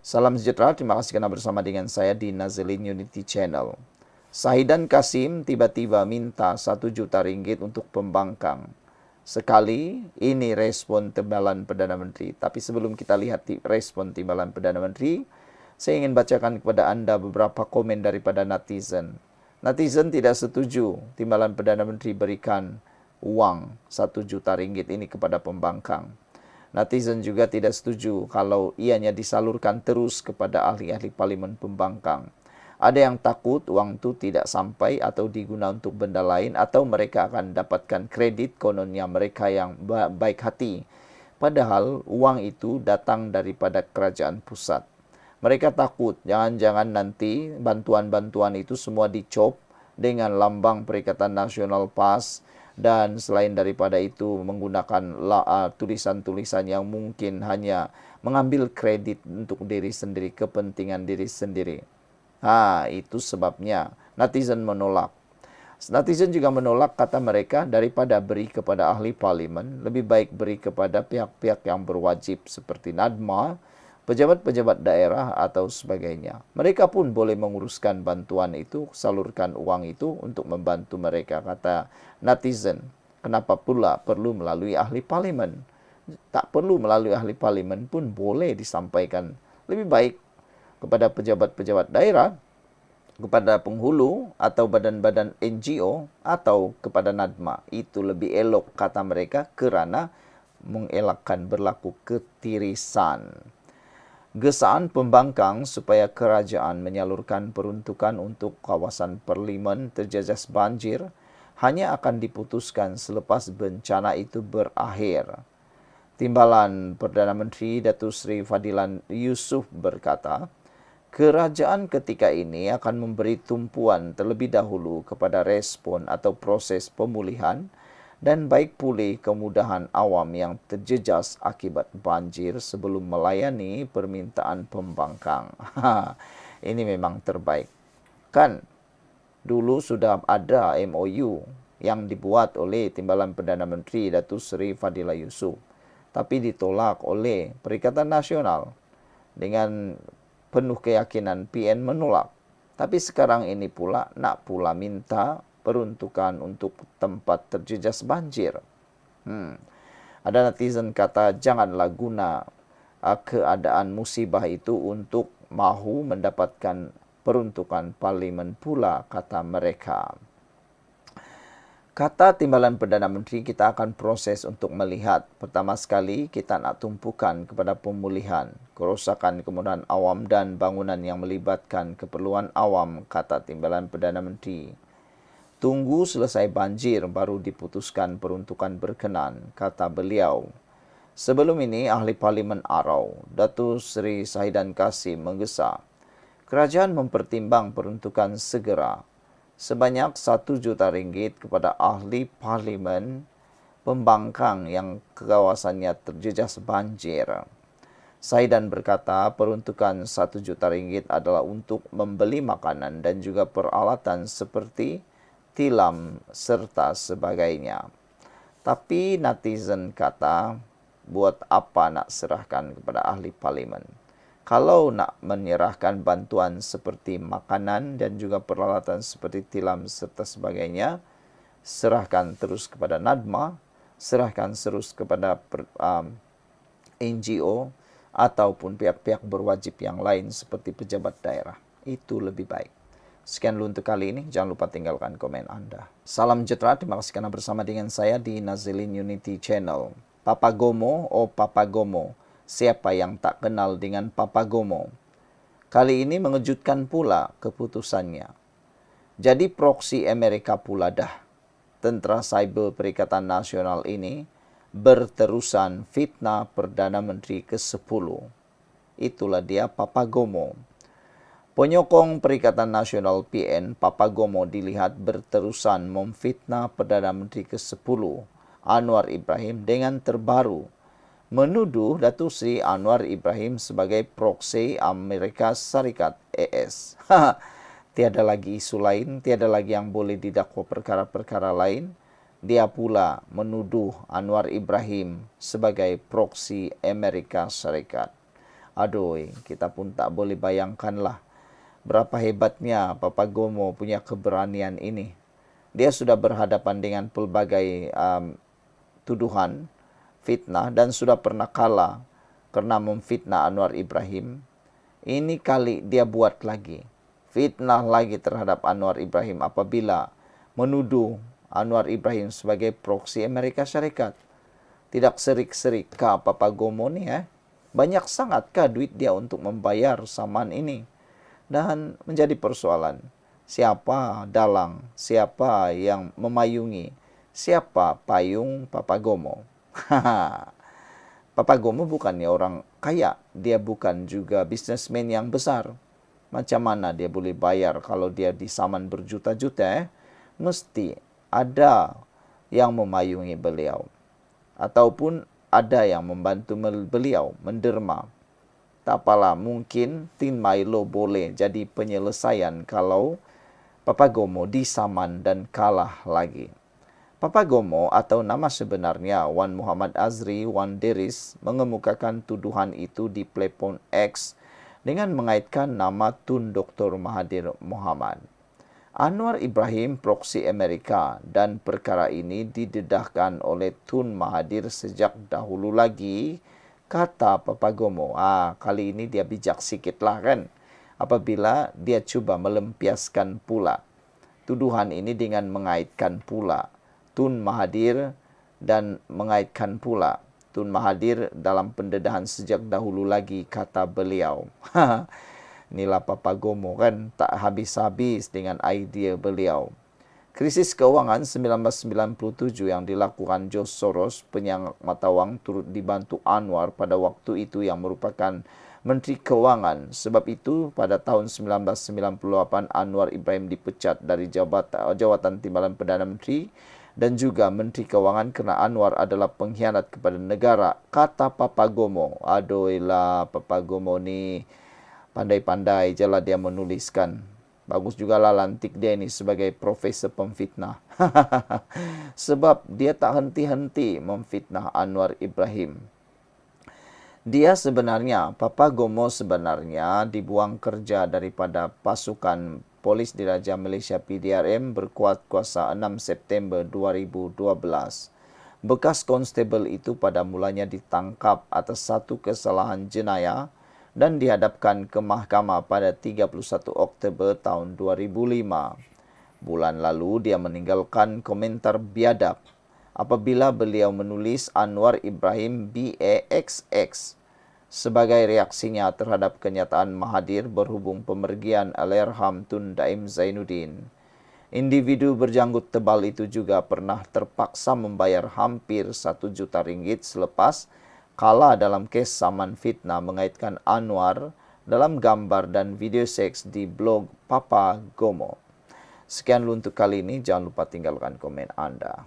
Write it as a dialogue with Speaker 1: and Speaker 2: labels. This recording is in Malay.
Speaker 1: Salam sejahtera, terima kasih karena bersama dengan saya di Nazilin Unity Channel. Sahidan Kasim tiba-tiba minta 1 juta ringgit untuk pembangkang. Sekali, ini respon timbalan Perdana Menteri. Tapi sebelum kita lihat respon timbalan Perdana Menteri, saya ingin bacakan kepada Anda beberapa komen daripada netizen. Netizen tidak setuju timbalan Perdana Menteri berikan uang 1 juta ringgit ini kepada pembangkang. Netizen juga tidak setuju kalau ianya disalurkan terus kepada ahli-ahli parlimen pembangkang. Ada yang takut uang itu tidak sampai atau diguna untuk benda lain atau mereka akan dapatkan kredit kononnya mereka yang baik hati. Padahal uang itu datang daripada kerajaan pusat. Mereka takut jangan-jangan nanti bantuan-bantuan itu semua dicop dengan lambang Perikatan Nasional PAS dan selain daripada itu menggunakan tulisan-tulisan yang mungkin hanya mengambil kredit untuk diri sendiri, kepentingan diri sendiri. Itu sebabnya netizen menolak. Netizen juga menolak, kata mereka, daripada beri kepada ahli parlimen, lebih baik beri kepada pihak-pihak yang berwajib seperti NADMA, pejabat-pejabat daerah atau sebagainya. Mereka pun boleh menguruskan bantuan itu, salurkan uang itu untuk membantu mereka, kata netizen. Kenapa pula perlu melalui ahli parlimen? Tak perlu melalui ahli parlimen pun boleh disampaikan. Lebih baik kepada pejabat-pejabat daerah, kepada penghulu atau badan-badan NGO atau kepada NADMA. Itu lebih elok, kata mereka, kerana mengelakkan berlaku ketirisan. Gesaan pembangkang supaya kerajaan menyalurkan peruntukan untuk kawasan parlimen terjejas banjir hanya akan diputuskan selepas bencana itu berakhir. Timbalan Perdana Menteri Datuk Seri Fadilan Yusof berkata, kerajaan ketika ini akan memberi tumpuan terlebih dahulu kepada respon atau proses pemulihan dan baik pulih kemudahan awam yang terjejas akibat banjir sebelum melayani permintaan pembangkang. Ini memang terbaik. Kan dulu sudah ada MOU yang dibuat oleh Timbalan Perdana Menteri Datuk Seri Fadilah Yusof, tapi ditolak oleh Perikatan Nasional dengan penuh keyakinan PN menolak. Tapi sekarang ini pula nak pula minta peruntukan untuk tempat terjejas banjir. Ada netizen kata janganlah guna keadaan musibah itu untuk mahu mendapatkan peruntukan parlimen pula, kata mereka. Kata Timbalan Perdana Menteri, kita akan proses untuk melihat. Pertama sekali, kita nak tumpukan kepada pemulihan, kerosakan kemudahan awam dan bangunan yang melibatkan keperluan awam, kata Timbalan Perdana Menteri. Tunggu selesai banjir baru diputuskan peruntukan berkenan, kata beliau. Sebelum ini, Ahli Parlimen Arau, Datuk Seri Sahidan Kasim menggesa, kerajaan mempertimbang peruntukan segera sebanyak 1 juta ringgit kepada ahli parlimen pembangkang yang kawasannya terjejas banjir. Sahidan berkata peruntukan 1 juta ringgit adalah untuk membeli makanan dan juga peralatan seperti tilam serta sebagainya. Tapi netizen kata, buat apa nak serahkan kepada ahli parlimen? Kalau nak menyerahkan bantuan seperti makanan dan juga peralatan seperti tilam serta sebagainya, serahkan terus kepada NADMA, serahkan terus kepada NGO ataupun pihak-pihak berwajib yang lain seperti pejabat daerah. Itu lebih baik. Sekian dulu untuk kali ini. Jangan lupa tinggalkan komen Anda. Salam sejahtera. Terima kasih karena bersama dengan saya di Nazilin Unity Channel. Papagomo, Papagomo. Siapa yang tak kenal dengan Papagomo? Kali ini mengejutkan pula keputusannya. Jadi proksi Amerika pula dah. Tentera Cyber Perikatan Nasional ini berterusan fitnah Perdana Menteri ke-10. Itulah dia Papagomo. Penyokong Perikatan Nasional PN, Papagomo dilihat berterusan memfitnah Perdana Menteri ke-10, Anwar Ibrahim dengan terbaru menuduh Datuk Seri Anwar Ibrahim sebagai proksi Amerika Serikat AS. Tiada lagi isu lain, tiada lagi yang boleh didakwa perkara-perkara lain. Dia pula menuduh Anwar Ibrahim sebagai proksi Amerika Serikat. Aduh, kita pun tak boleh bayangkanlah berapa hebatnya Papa Gomo punya keberanian ini. Dia sudah berhadapan dengan pelbagai tuduhan, fitnah, dan sudah pernah kalah karena memfitnah Anwar Ibrahim. Ini kali dia buat lagi, fitnah lagi terhadap Anwar Ibrahim apabila menuduh Anwar Ibrahim sebagai proksi Amerika Syarikat. Tidak serik-serik kah Papa Gomo nih ya? Banyak sangatkah duit dia untuk membayar saman ini? Dan menjadi persoalan, siapa dalang, siapa yang memayungi, siapa payung Papa Gomo? Papa Gomo bukannya orang kaya, dia bukan juga bisnismen yang besar. Macam mana dia boleh bayar kalau dia disaman berjuta-juta? Mesti ada yang memayungi beliau. Ataupun ada yang membantu beliau menderma. Tak apalah, mungkin Tin Milo boleh jadi penyelesaian kalau Papa Gomo disaman dan kalah lagi. Papa Gomo atau nama sebenarnya Wan Muhammad Azri Wan Deris mengemukakan tuduhan itu di platform X dengan mengaitkan nama Tun Dr. Mahathir Mohamad. Anwar Ibrahim proksi Amerika dan perkara ini didedahkan oleh Tun Mahathir sejak dahulu lagi, kata Papa Gomo. Kali ini dia bijak sikit lah kan, apabila dia cuba melempiaskan pula tuduhan ini dengan mengaitkan pula Tun Mahathir dan mengaitkan pula Tun Mahathir dalam pendedahan sejak dahulu lagi, kata beliau. Inilah Papa Gomo kan, tak habis-habis dengan idea beliau. Krisis keuangan 1997 yang dilakukan George Soros, penyangak mata wang, turut dibantu Anwar pada waktu itu yang merupakan Menteri Keuangan. Sebab itu pada tahun 1998 Anwar Ibrahim dipecat dari jawatan timbalan Perdana Menteri dan juga Menteri Keuangan kerana Anwar adalah pengkhianat kepada negara, kata Papa Gomo. Aduhlah, Papa Gomo ni pandai-pandai je lah dia menuliskan. Bagus juga lah lantik dia ini sebagai profesor pemfitnah. Sebab dia tak henti-henti memfitnah Anwar Ibrahim. Dia sebenarnya, Papa Gomo sebenarnya dibuang kerja daripada pasukan polis diraja Malaysia PDRM berkuat kuasa 6 September 2012. Bekas konstabel itu pada mulanya ditangkap atas satu kesalahan jenayah dan dihadapkan ke mahkamah pada 31 Oktober tahun 2005. Bulan lalu dia meninggalkan komentar biadab apabila beliau menulis Anwar Ibrahim BAXX sebagai reaksinya terhadap kenyataan Mahathir berhubung pemergian Allahyarham Tun Daim Zainuddin. Individu berjanggut tebal itu juga pernah terpaksa membayar hampir 1 juta ringgit selepas kalah dalam kes saman fitnah mengaitkan Anwar dalam gambar dan video seks di blog Papa Gomo. Sekian dulu untuk kali ini. Jangan lupa tinggalkan komen Anda.